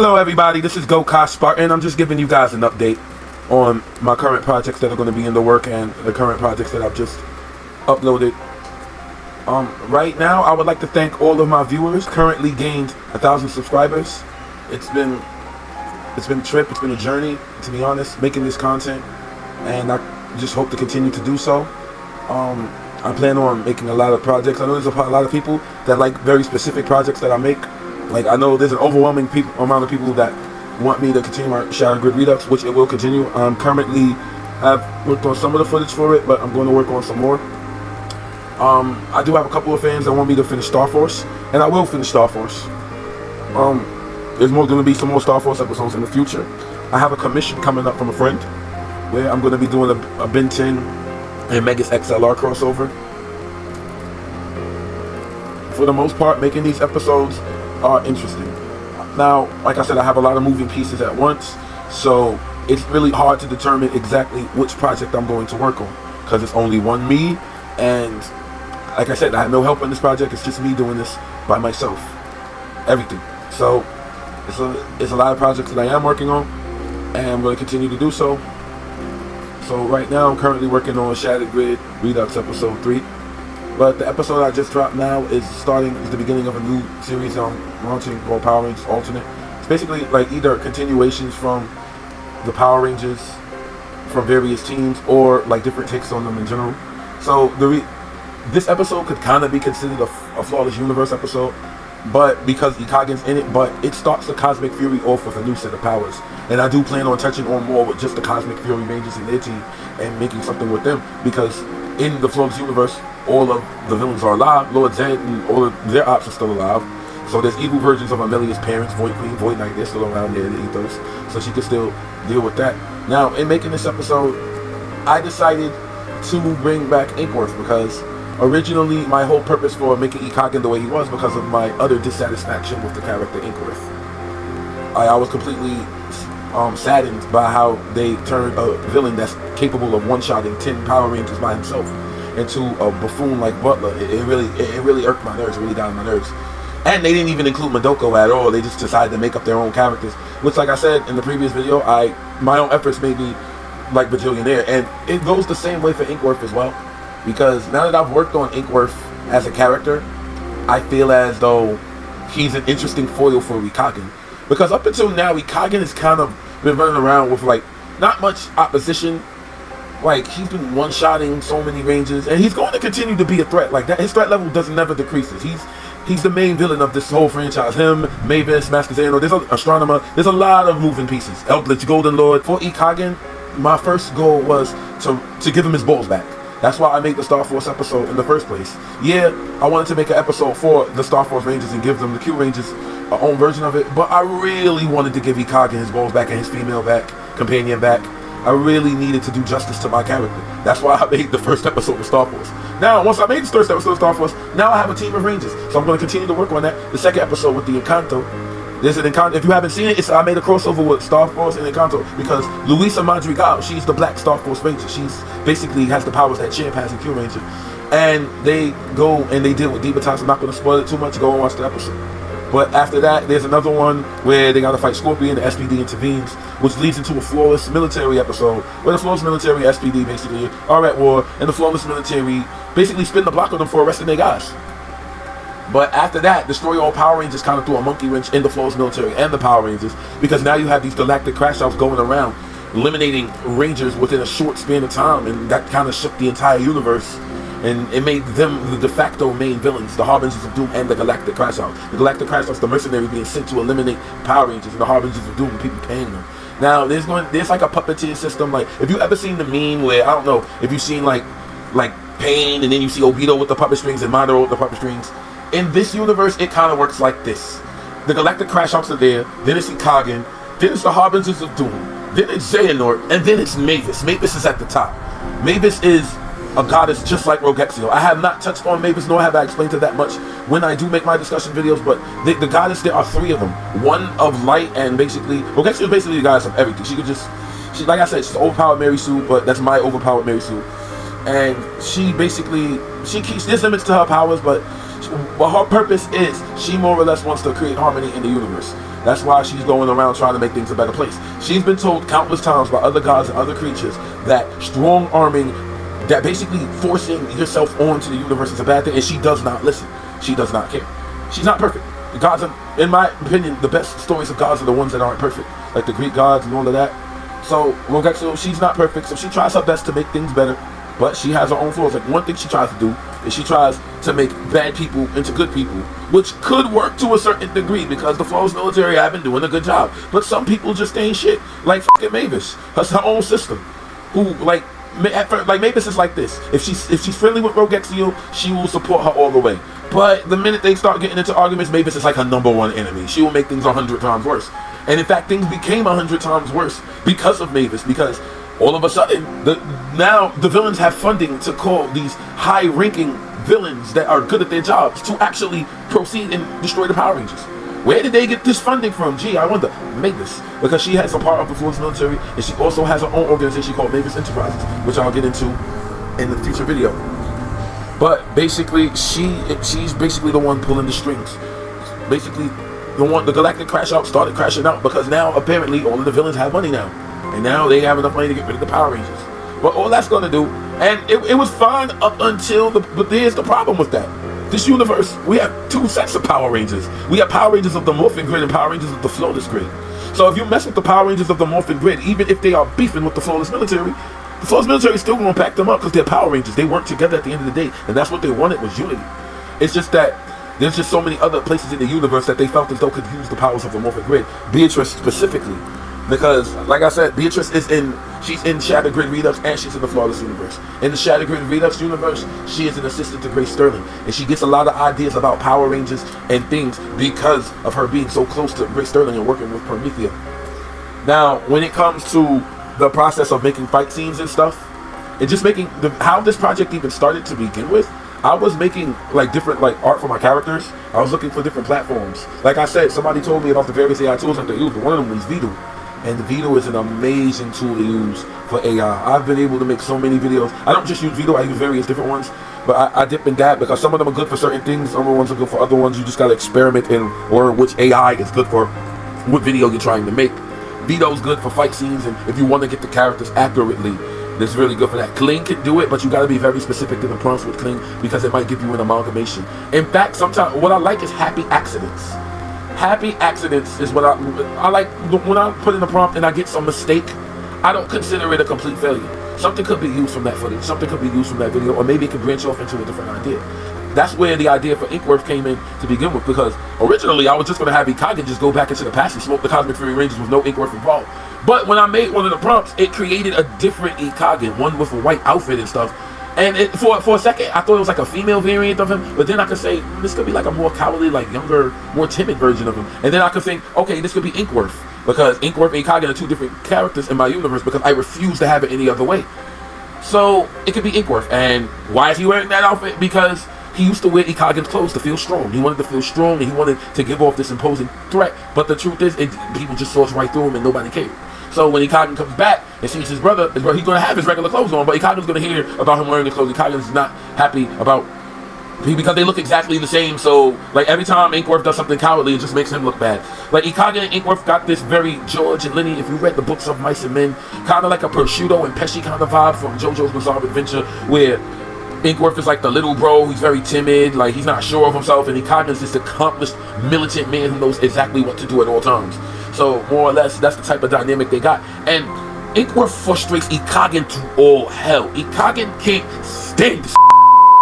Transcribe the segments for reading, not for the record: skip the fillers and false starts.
Hello everybody, this is Gokai Spartan. I'm just giving you guys an update on my current projects that are going to be in the work and the current projects that I've just uploaded. Right now, I would like to thank all of my viewers. Currently gained 1,000 subscribers. It's been a trip, it's been a journey, to be honest, making this content, and I just hope to continue to do so. I plan on making a lot of projects. I know there's a lot of people that like very specific projects that I make. Like, I know there's an overwhelming amount of people that want me to continue my Shattered Grid Redux, which it will continue. Currently, I've worked on some of the footage for it, but I'm going to work on some more. I do have a couple of fans that want me to finish Star Force, and I will finish Star Force. There's going to be some more Star Force episodes in the future. I have a commission coming up from a friend where I'm going to be doing a Ben 10 and Megas XLR crossover. For the most part, making these episodes are interesting. Now, like I said, I have a lot of moving pieces at once, so it's really hard to determine exactly which project I'm going to work on, because it's only one me, and like I said, I have no help in this project. It's just me doing this by myself, everything. So it's a lot of projects that I am working on, and I'm going to continue to do so. So right now I'm currently working on Shattered Grid Redux episode 3. But the episode I just dropped now is the beginning of a new series I'm launching called Power Rangers Alternate. It's basically like either continuations from the Power Rangers from various teams, or like different takes on them in general. So this episode could kind of be considered a Flawless Universe episode, but because Ikagen's in it, but it starts the Cosmic Fury off with a new set of powers. And I do plan on touching on more with just the Cosmic Fury Rangers and their team and making something with them, because in the Flawless Universe, all of the villains are alive. Lord Zed and all of their ops are still alive. So there's evil versions of Amelia's parents, Void Queen, Void Knight, they're still around there in the ethos. So she can still deal with that. Now, in making this episode, I decided to bring back Inkworth, because originally my whole purpose for making Ikagen the way he was because of my utter dissatisfaction with the character Inkworth. I was completely saddened by how they turned a villain that's capable of one-shotting 10 Power Rangers by himself into a buffoon like Butler. It really irked my nerves, it really got on my nerves. And they didn't even include Madoko at all. They just decided to make up their own characters, which, like I said in the previous video, my own efforts made me like bajillionaire, and it goes the same way for Inkworth as well. Because now that I've worked on Inkworth as a character, I feel as though he's an interesting foil for Ikagen. Because up until now, Ikagen has kind of been running around with like not much opposition. Like, he's been one-shotting so many Rangers, and he's going to continue to be a threat. Like that, his threat level never decreases. He's the main villain of this whole franchise. Him, Mavis, Master Zeno, there's an Astronomer, there's a lot of moving pieces. Eldritch Golden Lord. For Ikagen, my first goal was to give him his balls back. That's why I made the Star Force episode in the first place. Yeah, I wanted to make an episode for the Star Force Rangers and give them, the Q Rangers, a own version of it, but I really wanted to give Ikagen his balls back and his female companion back. I really needed to do justice to my character. That's why I made the first episode of Star Force. Now, once I made the first episode of Star Force, now I have a team of Rangers. So I'm going to continue to work on that. The second episode with the Encanto. There's an Encanto. If you haven't seen it, I made a crossover with Star Force and Encanto, because Luisa Madrigal, she's the Black Star Force Ranger. She's basically has the powers that Champ has in Q Ranger. And they go and they deal with Divatox. I'm not going to spoil it too much. Go and watch the episode. But after that, there's another one where they got to fight Scorpion. The SPD intervenes, which leads into a Flawless Military episode, where the Flawless Military SPD basically are at war, and the Flawless Military basically spin the block on them for arresting their guys. But after that, Destroy All Power Rangers kind of threw a monkey wrench in the Flawless Military and the Power Rangers, because now you have these galactic crash outs going around, eliminating Rangers within a short span of time, and that kind of shook the entire universe. And it made them the de facto main villains, the Harbingers of Doom and the Galactic Crash Out. The Galactic Crash Out's the mercenary being sent to eliminate Power Rangers, and the Harbingers of Doom, and people paying them. Now, there's like a puppeteer system. Like, if you ever seen the meme where, I don't know, if you've seen like Pain, and then you see Obito with the puppet strings and Madara with the puppet strings. In this universe, it kind of works like this. The Galactic Crash Outs are there, then it's Ikagen, then it's the Harbingers of Doom, then it's Xehanort, and then it's Mavis. Mavis is at the top. Mavis is a goddess just like Rogexio. I have not touched on Mavis, nor have I explained her that much when I do make my discussion videos, but the goddess, there are 3 of them. One of light, and basically, Rogexio is basically the goddess of everything. She like I said, she's overpowered Mary Sue, but that's my overpowered Mary Sue. And she basically, there's limits to her powers, but what her purpose is, she more or less wants to create harmony in the universe. That's why she's going around trying to make things a better place. She's been told countless times by other gods and other creatures that strong arming, that basically forcing yourself onto the universe is a bad thing, and she does not listen. She does not care. She's not perfect. The gods are, in my opinion, the best stories of gods are the ones that aren't perfect, like the Greek gods and all of that. So Rogexo, she's not perfect, so she tries her best to make things better, but she has her own flaws. Like, one thing she tries to do is she tries to make bad people into good people, which could work to a certain degree because the Flawless military have been doing a good job. But some people just ain't shit. Like fucking Mavis, her own sister, who like Mavis is like this. If she's friendly with Rogexio, she will support her all the way. But the minute they start getting into arguments, Mavis is like her #1 enemy. She will make things 100 times worse. And in fact, things became 100 times worse because of Mavis, because all of a sudden, now the villains have funding to call these high-ranking villains that are good at their jobs to actually proceed and destroy the Power Rangers. Where did they get this funding from? Gee, I wonder. Mavis, because she has a part of the Flawless military, and she also has her own organization called Mavis Enterprises, which I'll get into in the future video. But basically, she's basically the one pulling the strings. Basically, the Galactic Crash Out started crashing out because now apparently all of the villains have money now, and now they have enough money to get rid of the Power Rangers. But all that's going to do, and it was fine up until but here's the problem with that. This universe, we have 2 sets of Power Rangers. We have Power Rangers of the Morphin Grid and Power Rangers of the Flawless Grid. So if you mess with the Power Rangers of the Morphin Grid, even if they are beefing with the Flawless military, the Flawless military is still going to back them up because they're Power Rangers. They work together at the end of the day, and that's what they wanted, was unity. It's just that there's just so many other places in the universe that they felt as though could use the powers of the Morphin Grid. Beatrice specifically, because like I said, Beatrice she's in Shattered Grid Redux and she's in the Flawless universe. In the Shattered Grid Redux universe, she is an assistant to Grace Sterling, and she gets a lot of ideas about Power Rangers and things because of her being so close to Grace Sterling and working with Promethea. Now, when it comes to the process of making fight scenes and stuff, and just making how this project even started to begin with, I was making like different art for my characters. I was looking for different platforms. Like I said, somebody told me about the various AI tools that they use, but one of them was Vido. And the Vido is an amazing tool to use for AI. I've been able to make so many videos. I don't just use Vido, I use various different ones. But I dip and dab because some of them are good for certain things, other ones are good for other ones. You just gotta experiment and learn which AI is good for what video you're trying to make. Vido's good for fight scenes, and if you want to get the characters accurately, it's really good for that. Kling can do it, but you got to be very specific in the prompts with Kling because it might give you an amalgamation. In fact, sometimes what I like is happy accidents. Happy accidents is what I like. When I put in a prompt and I get some mistake, I don't consider it a complete failure. Something could be used from that footage, something could be used from that video, or maybe it could branch off into a different idea. That's where the idea for Inkworth came in to begin with, because originally I was just going to have Ikagen just go back into the past and smoke the Cosmic Fury Rangers with no Inkworth involved. But when I made one of the prompts, it created a different Ikagen, one with a white outfit and stuff. And for a second, I thought it was like a female variant of him, but then I could say, this could be like a more cowardly, like younger, more timid version of him. And then I could think, okay, this could be Inkworth, because Inkworth and Ikagen are 2 different characters in my universe, because I refuse to have it any other way. So it could be Inkworth. And why is he wearing that outfit? Because he used to wear Ikagen's clothes to feel strong. He wanted to feel strong, and he wanted to give off this imposing threat. But the truth is, people just saw right through him, and nobody cared. So when Ikagen comes back and sees his brother, he's going to have his regular clothes on, but Ikagen's going to hear about him wearing the clothes. Ikagen's not happy about because they look exactly the same. So like every time Inkworth does something cowardly, it just makes him look bad. Like Ikagen and Inkworth got this very George and Lenny, if you read the books of Mice and Men, kind of like a Prosciutto and Pesci kind of vibe from JoJo's Bizarre Adventure, where Inkworth is like the little bro, he's very timid, like he's not sure of himself, and Ikagen's this accomplished militant man who knows exactly what to do at all times. So more or less, that's the type of dynamic they got. And Inkworth frustrates Ikagen to all hell. Ikagen can't stand this,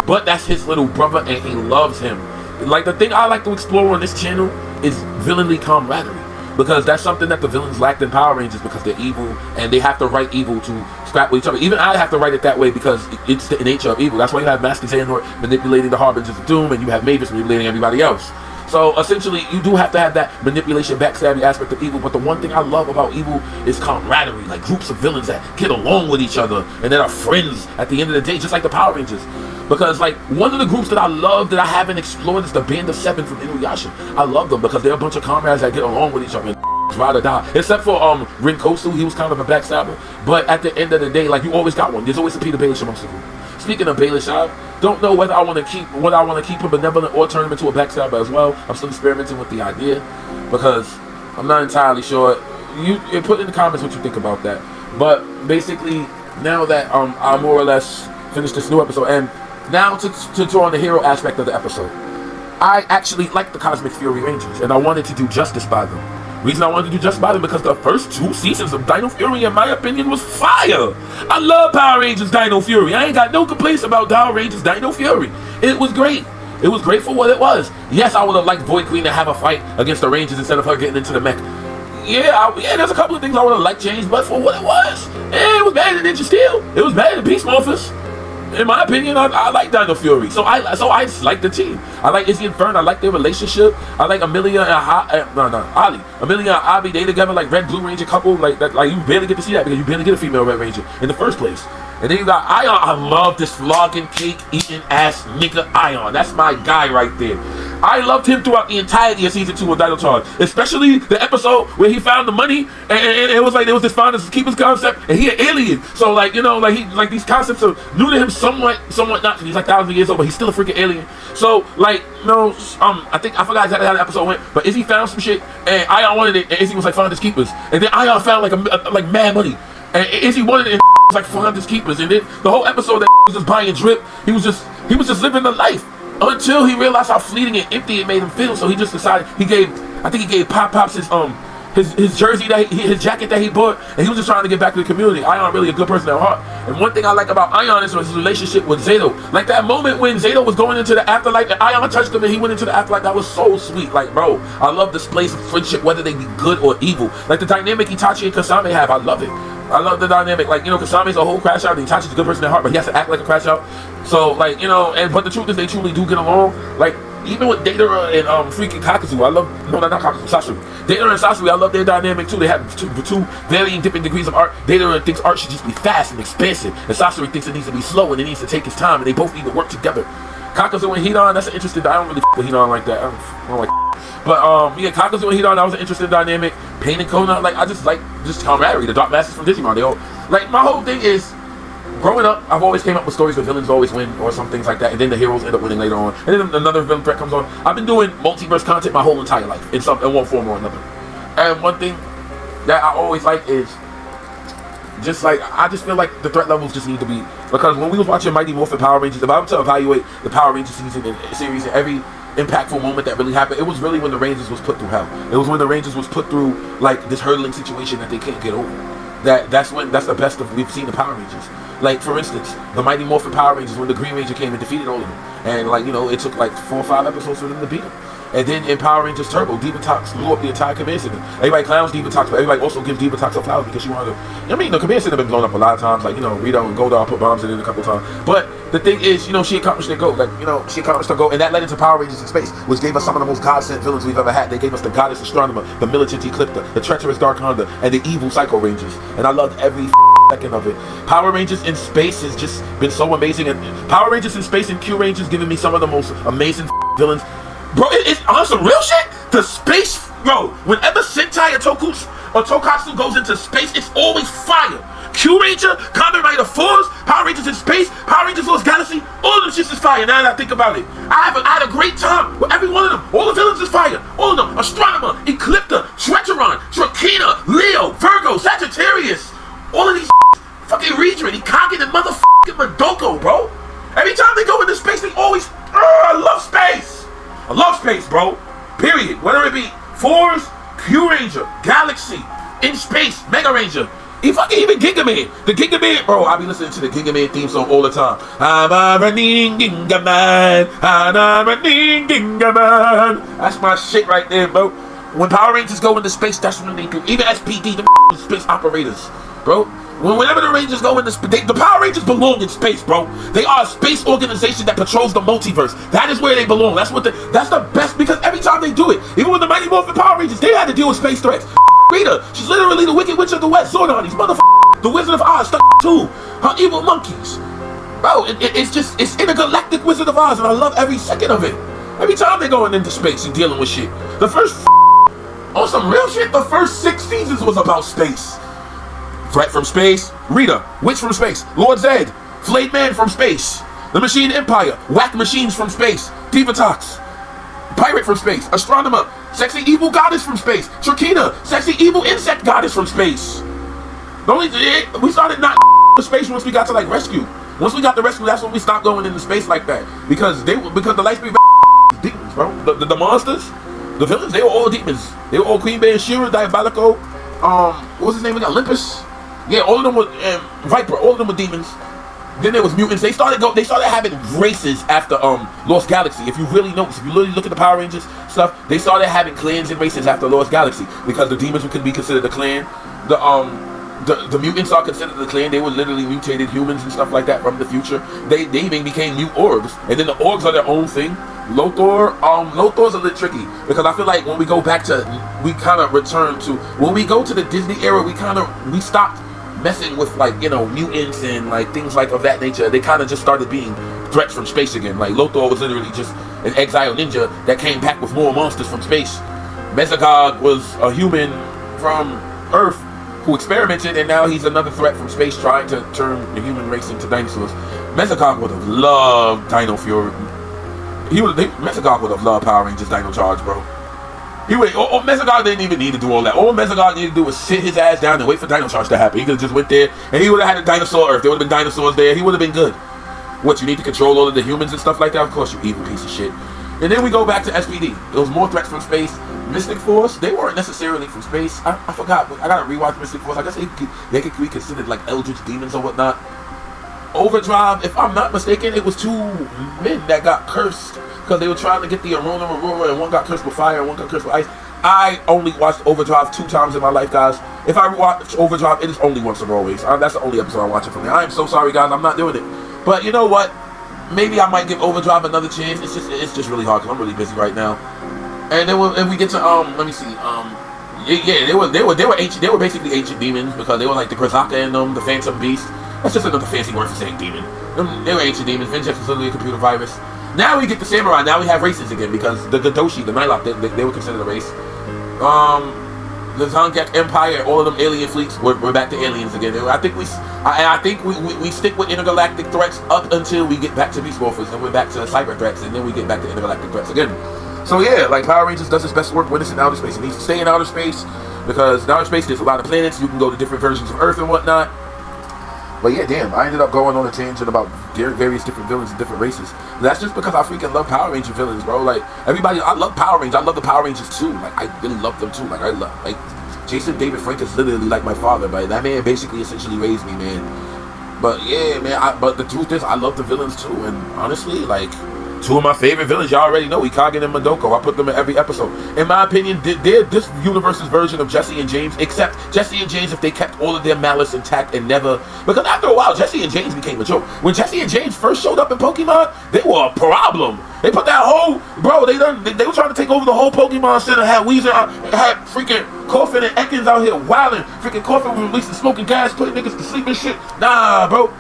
but that's his little brother and he loves him. Like the thing I like to explore on this channel is villainly camaraderie, because that's something that the villains lacked in Power Rangers, because they're evil and they have to write evil to scrap with each other. Even I have to write it that way because it's the nature of evil. That's why you have Master Xehanort manipulating the Harbingers of Doom, and you have Mavis manipulating everybody else. So essentially, you do have to have that manipulation, backstabbing aspect of evil. But the one thing I love about evil is camaraderie, like groups of villains that get along with each other and that are friends at the end of the day, just like the Power Rangers. Because like one of the groups that I love that I haven't explored is the Band of Seven from Inuyasha. I love them because they're a bunch of comrades that get along with each other. Ride or die. Except for Rinkosu, he was kind of a backstabber. But at the end of the day, like you always got one. There's always a Peter Baelish amongst the group. Speaking of Baelish, I don't know whether I want to keep him benevolent or turn him into a backstabber as well. I'm still experimenting with the idea because I'm not entirely sure. You put in the comments what you think about that. But basically, now that I more or less finished this new episode, and now to draw on the hero aspect of the episode, I actually like the Cosmic Fury Rangers, and I wanted to do justice by them. Reason I wanted to do justice by them because the first 2 seasons of Dino Fury, in my opinion, was fire. I love Power Rangers Dino Fury. I ain't got no complaints about Power Rangers Dino Fury. It was great. It was great for what it was. Yes, I would have liked Void Queen to have a fight against the Rangers instead of her getting into the mech. Yeah, there's a couple of things I would have liked changed, but for what it was, it was better than Ninja Steel. It was better than Beast Morphers. In my opinion, I like Dino Fury, so I like the team. I like Izzy and Fern. I like their relationship. I like Amelia and Ali. Amelia and Avi, they together like Red Blue Ranger couple. Like that, like you barely get to see that because you barely get a female Red Ranger in the first place. And then you got Ion. I love this flogging, cake eating ass nigga Ion. That's my guy right there. I loved him throughout the entirety of season 2 of Dino Charge, especially the episode where he found the money, and it was like there was this finders keepers concept, and he an alien. So like like these concepts are new to him, somewhat not. He's like thousands of years old, but he's still a freaking alien. So like I think I forgot exactly how the episode went, but Izzy found some shit, and Ion wanted it, and Izzy was like finders keepers, and then Ion found like mad money, and Izzy wanted it, and was like finders keepers, and then the whole episode that was just buying drip, he was just living the life. Until he realized how fleeting and empty it made him feel, so he just decided he gave Pops his jersey his jacket that he bought, and he was just trying to get back to the community. Ion really a good person at heart, and one thing I like about Ion is his relationship with Zato. Like that moment when Zato was going into the afterlife, and Ion touched him and he went into the afterlife. That was so sweet. Like bro, I love this place of friendship, whether they be good or evil. Like the dynamic Itachi and Kasame have, I love it. I love the dynamic. Like Kasame's a whole crash out, and Itachi's a good person at heart, but he has to act like a crash out. So like but the truth is they truly do get along. Like even with Datara and freaking Kakazu, I love not Kakazu, Sasori. Datara and Sasori, I love their dynamic too. They have two varying different degrees of art. Datara thinks art should just be fast and expansive, and Sasori thinks it needs to be slow and it needs to take its time, and they both need to work together. Kakazu and Hidan, that's an interesting. I don't really with Hidan like that. I don't like. But yeah, Kakazu and Hidan, that was an interesting dynamic. Pain and Kona, like I just like just camaraderie. The Dark Masters from Digimon, they all like my whole thing is. Growing up, I've always came up with stories where villains always win or some things like that, and then the heroes end up winning later on, and then another villain threat comes on. I've been doing multiverse content my whole entire life in one form or another. And one thing that I always like is just like I just feel like the threat levels just need to be, because when we was watching Mighty Morphin Power Rangers, if I were to evaluate the Power Rangers season and series and every impactful moment that really happened, it was really when the Rangers was put through hell. It was when the Rangers was put through like this hurdling situation that they can't get over. That's the best of we've seen the Power Rangers. Like for instance, the Mighty Morphin Power Rangers, when the Green Ranger came and defeated all of them, and like it took like 4 or 5 episodes for them to beat them. And then in Power Rangers Turbo, Divatox blew up the entire command center. Everybody clowns Divatox, but everybody also gives Divatox a flower because she wanted to. The command center been blown up a lot of times. Like Rito and Goldar put bombs in it a couple times. But the thing is, she accomplished their goal. Like she accomplished her goal, and that led into Power Rangers in Space, which gave us some of the most God-sent villains we've ever had. They gave us the Goddess Astronomer, the Militant Eclipta, the Treacherous Dark Honda, and the evil Psycho Rangers. And I loved every second of it. Power Rangers in Space has just been so amazing, and Power Rangers in Space and Q Rangers giving me some of the most amazing villains. Bro, it's on some real shit. The space, bro. Whenever Sentai or Tokatsu goes into space, it's always fire. Q Ranger, Kamen Rider Force, Power Rangers in Space, Power Rangers Lost Galaxy, all of them shits is fire. Now that I think about it, I had a great time with every one of them. All the villains is fire. All of them. Astronomer, Eclipta, Trecheron, Trakina, Leo, Virgo, Sagittarius. All of these fucking Regent, Ikage, and motherfucking Madoko, bro. Every time they go into space, they always, I love space. I love space, bro. Period. Whether it be Force, Q Ranger, Galaxy, in Space, Mega Ranger, even Giga Man. The Giga Man, bro. I be listening to the Giga Man theme song all the time. I'm a running Giga Man. I'm a running Giga Man. That's my shit right there, bro. When Power Rangers go into space, that's when they do. Even SPD, the space operators, bro. Whenever the Rangers go into space, the Power Rangers belong in space, bro. They are a space organization that patrols the multiverse. That is where they belong. That's the best, because every time they do it, even with the Mighty Morphin Power Rangers, they had to deal with space threats. Rita, she's literally the Wicked Witch of the West. Zordon, these motherfuckers, the Wizard of Oz, stuck too. Her evil monkeys, bro. It's intergalactic Wizard of Oz, and I love every second of it. Every time they're going into space and dealing with shit. The first on some real shit, the first 6 seasons was about space. Threat from space, Rita, Witch from space, Lord Zed, Flayed Man from space, the Machine Empire, Whack Machines from space, Divatox, Pirate from space, Astronomer, Sexy evil goddess from space. Trakina, sexy evil insect goddess from space. We started not to space once we got to like rescue. Once we got to rescue, that's when we stopped going into space like that. Because the Lightspeed demons, bro. The monsters, the villains, they were all demons. They were all Queen Bee and Shira, Diabolico. What was his name again? Olympus. Yeah, all of them were Viper. All of them were demons. Then there was mutants. They started having races after Lost Galaxy. If you really notice, if you really look at the Power Rangers stuff, they started having clans and races after Lost Galaxy because the demons could be considered a clan. The mutants are considered a clan. They were literally mutated humans and stuff like that from the future. They even became mute orgs, and then the orgs are their own thing. Lothor's a little tricky because I feel like when we go back to, we kind of return to when we go to the Disney era, we stopped messing with like, you know, mutants and like things like of that nature. They kind of just started being threats from space again. Like Lothor was literally just an exile ninja that came back with more monsters from space. Mesogog was a human from Earth who experimented, and now he's another threat from space trying to turn the human race into dinosaurs. Mesogog would have loved Dino Fury. Mesogog would have loved Power Rangers Dino Charge, bro. Mesogog didn't even need to do all that. All Mesogog needed to do was sit his ass down and wait for Dino Charge to happen. He could have just went there, and he would have had a dinosaur Earth. There would have been dinosaurs there. He would have been good. What, you need to control all of the humans and stuff like that? Of course, you evil piece of shit. And then we go back to SPD. There was more threats from space. Mystic Force, they weren't necessarily from space. I forgot. I gotta rewatch Mystic Force. I guess they could be considered like eldritch demons or whatnot. Overdrive, if I'm not mistaken, it was two men that got cursed because they were trying to get the Aurora, and one got cursed with fire and one got cursed with ice. I only watched Overdrive 2 times in my life, guys. If I watch Overdrive, it is only once and always. That's the only episode I'm watching from there. I am so sorry, guys. I'm not doing it. But you know what? Maybe I might give Overdrive another chance. It's just really hard because I'm really busy right now. And then when we get to let me see. Yeah, they were ancient. They were basically ancient demons because they were like the Krazaka and the Phantom Beast. That's just another fancy word for saying demon. They were ancient demons. Vincex was literally a computer virus. Now we get the Samurai. Now we have races again because the Gadoshi, the Nylok, they were considered a race. The Zangek Empire, all of them alien fleets, we're back to aliens again. I think we stick with intergalactic threats up until we get back to Beast Morphers, and we're back to cyber threats, and then we get back to intergalactic threats again. So yeah, like Power Rangers does its best work when it's in outer space. It needs to stay in outer space because in outer space there's a lot of planets. You can go to different versions of Earth and whatnot. But yeah, damn, I ended up going on a tangent about various different villains and different races. That's just because I freaking love Power Ranger villains, bro. Like, everybody, I love Power Rangers. I love the Power Rangers too. Like, I really love them too. Like, Jason David Frank is literally like my father, but that man basically essentially raised me, man. But yeah, man, but the truth is, I love the villains too. And honestly, like, 2 of my favorite villains, y'all already know, Ikage and Madoko. I put them in every episode. In my opinion, they're this universe's version of Jesse and James, except Jesse and James, if they kept all of their malice intact and never... Because after a while, Jesse and James became a joke. When Jesse and James first showed up in Pokemon, they were a problem. They put that whole... Bro, they were trying to take over the whole Pokemon Center, had Weezer, had freaking Coffin and Ekans out here wilding. Freaking Coffin was releasing smoking gas, putting niggas to sleep and shit. Nah, bro.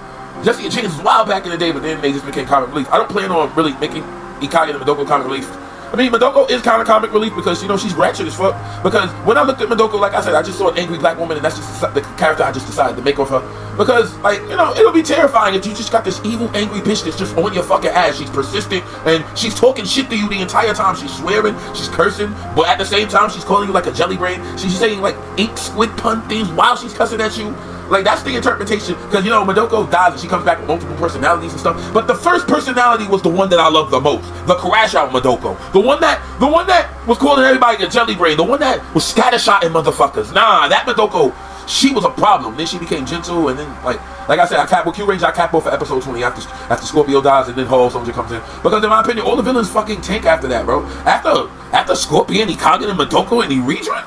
Jesse and James was wild back in the day, but then they just became comic relief. I don't plan on really making Ikage and Madoko comic relief. I mean, Madoko is kind of comic relief because, you know, she's ratchet as fuck. Because when I looked at Madoko, like I said, I just saw an angry black woman, and that's just the character I just decided to make of her. Because, like, you know, it'll be terrifying if you just got this evil, angry bitch that's just on your fucking ass. She's persistent, and she's talking shit to you the entire time. She's swearing, she's cursing, but at the same time, she's calling you like a jelly brain. She's saying, like, ink squid pun things while she's cussing at you. Like, that's the interpretation, because, you know, Madoko dies and she comes back with multiple personalities and stuff, but the first personality was the one that I loved the most, the Crash Out Madoko, the one that was calling everybody a jelly brain, the one that was scattershotting motherfuckers. Nah, that Madoko, she was a problem. Then she became gentle, and then, like I said, with Q Ranger, I cap off for episode 20 after Scorpio dies, and then Ho Soldier comes in, because in my opinion, all the villains fucking tank after that, bro. After Scorpion, Ikage, and Madoko, and Iridra,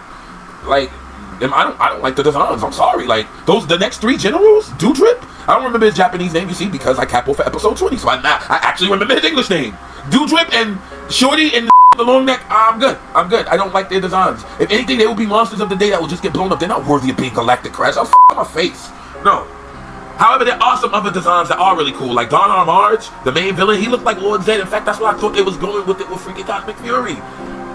like, I don't like the designs. I'm sorry. Like, the next 3 generals, Doudrip. I don't remember his Japanese name, you see, because I cap off for episode 20. So I actually remember his English name. Doudrip and Shorty and the long neck. I'm good. I don't like their designs. If anything, they will be monsters of the day that will just get blown up. They're not worthy of being Galactic Crash. I'll f*** my face. No. However, there are some other designs that are really cool. Like Don Armarge, the main villain, he looked like Lord Zed. In fact, that's what I thought they was going with it with freaking Cosmic Fury.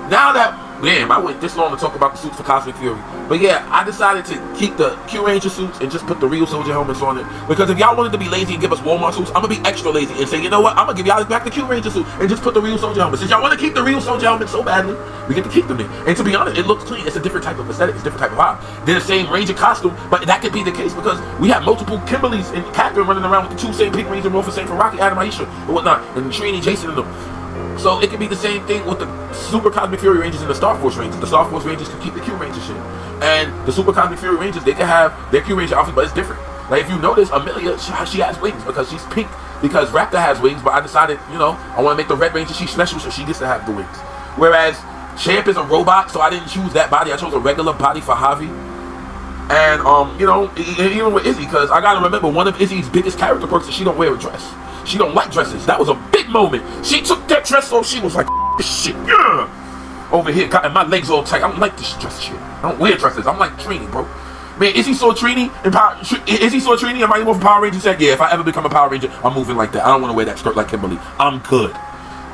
Now that Damn, I went this long to talk about the suits for Cosmic Fury. But yeah, I decided to keep the Q Ranger suits and just put the real soldier helmets on it. Because if y'all wanted to be lazy and give us Walmart suits, I'm gonna be extra lazy and say, you know what, I'm gonna give y'all back the Q Ranger suit and just put the real soldier helmet. Since y'all want to keep the real soldier helmet so badly, we get to keep them there. And to be honest, it looks clean. It's a different type of aesthetic. It's a different type of vibe. They're the same Ranger costume, but that could be the case because we have multiple Kimberlys and Catherine running around with the two same Pink Ranger roles, same for Rocky, Adam, Aisha, and whatnot, and Trini, Jason, and them. So it could be the same thing with the Super Cosmic Fury Rangers and the Star Force Rangers. The Star Force Rangers can keep the Q Ranger shit. And the Super Cosmic Fury Rangers, they can have their Q Ranger outfit, but it's different. Like if you notice, Amelia, she has wings because she's pink, because Raptor has wings, but I decided, you know, I want to make the Red Ranger, she's special, so she gets to have the wings. Whereas Champ is a robot, so I didn't choose that body. I chose a regular body for Javi. And, you know, even with Izzy, because I gotta remember, one of Izzy's biggest character perks is she don't wear a dress. She don't like dresses. That was a big moment. She took that dress off. She was like, this shit, yeah. Over here, and my legs all tight. I don't like this dress shit. I don't wear dresses. I'm like Trini, bro. Man, Izzy saw Trini and Mighty Morphin Power Ranger said, yeah, if I ever become a Power Ranger, I'm moving like that. I don't want to wear that skirt like Kimberly. I'm good.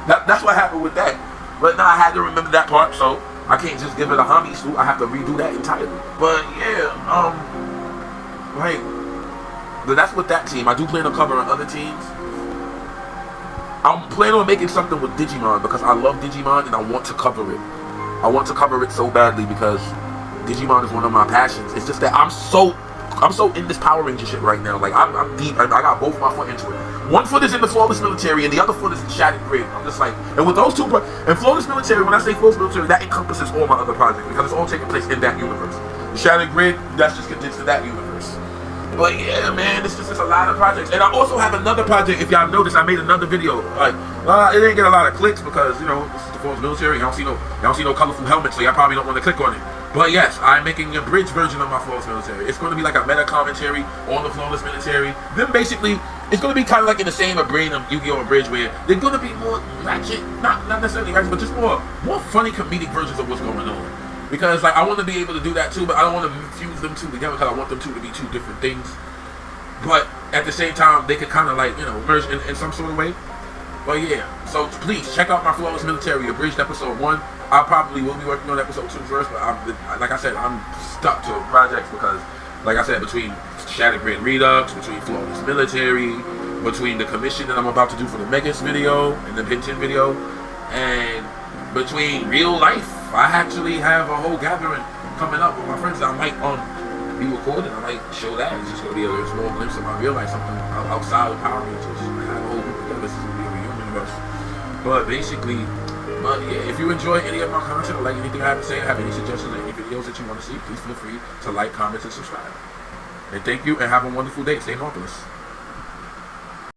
That's what happened with that. But now I had to remember that part, so I can't just give it a Hami suit. I have to redo that entirely. But yeah, but that's with that team. I do plan on covering other teams. I'm planning on making something with Digimon because I love Digimon and I want to cover it. I want to cover it so badly because Digimon is one of my passions. It's just that I'm so in this Power Ranger shit right now. Like I'm deep. I got both my foot into it. One foot is in the Flawless Military and the other foot is in Shattered Grid. I'm just like, and with those two, and Flawless Military, when I say Flawless Military, that encompasses all my other projects because it's all taking place in that universe. The Shattered Grid, that's just condensed to that universe. But yeah, man, it's a lot of projects. And I also have another project. If y'all noticed, I made another video. Like, it didn't get a lot of clicks because, you know, this is the Flawless Military. Y'all see no colorful helmet, so y'all probably don't want to click on it. But yes, I'm making a bridge version of my Flawless Military. It's going to be like a meta commentary on the Flawless Military. Then basically, it's going to be kind of like in the same brain of Yu-Gi-Oh! Bridge, where they're going to be more ratchet, not necessarily ratchet, but just more funny comedic versions of what's going on. Because like I want to be able to do that too, but I don't want to fuse them two together because I want them two to be two different things. But at the same time, they could kind of like, you know, merge in some sort of way. But yeah, so please check out my Flawless Military Abridged episode 1. I probably will be working on episode 2 first, but like I said, I'm stuck to projects because, like I said, between Shattered Grid Redux, between Flawless Military, between the commission that I'm about to do for the Megas video and the Pintin video, and between real life, I actually have a whole gathering coming up with my friends that I might be recording. I might show that. It's just going to be a small glimpse of my real life, something outside of Power Rangers. I have a whole group together. This is going to be a reunion of us. But basically, yeah, if you enjoy any of my content or like anything I have to say, have any suggestions or any videos that you want to see, please feel free to like, comment, and subscribe. And thank you, and have a wonderful day. Stay marvelous.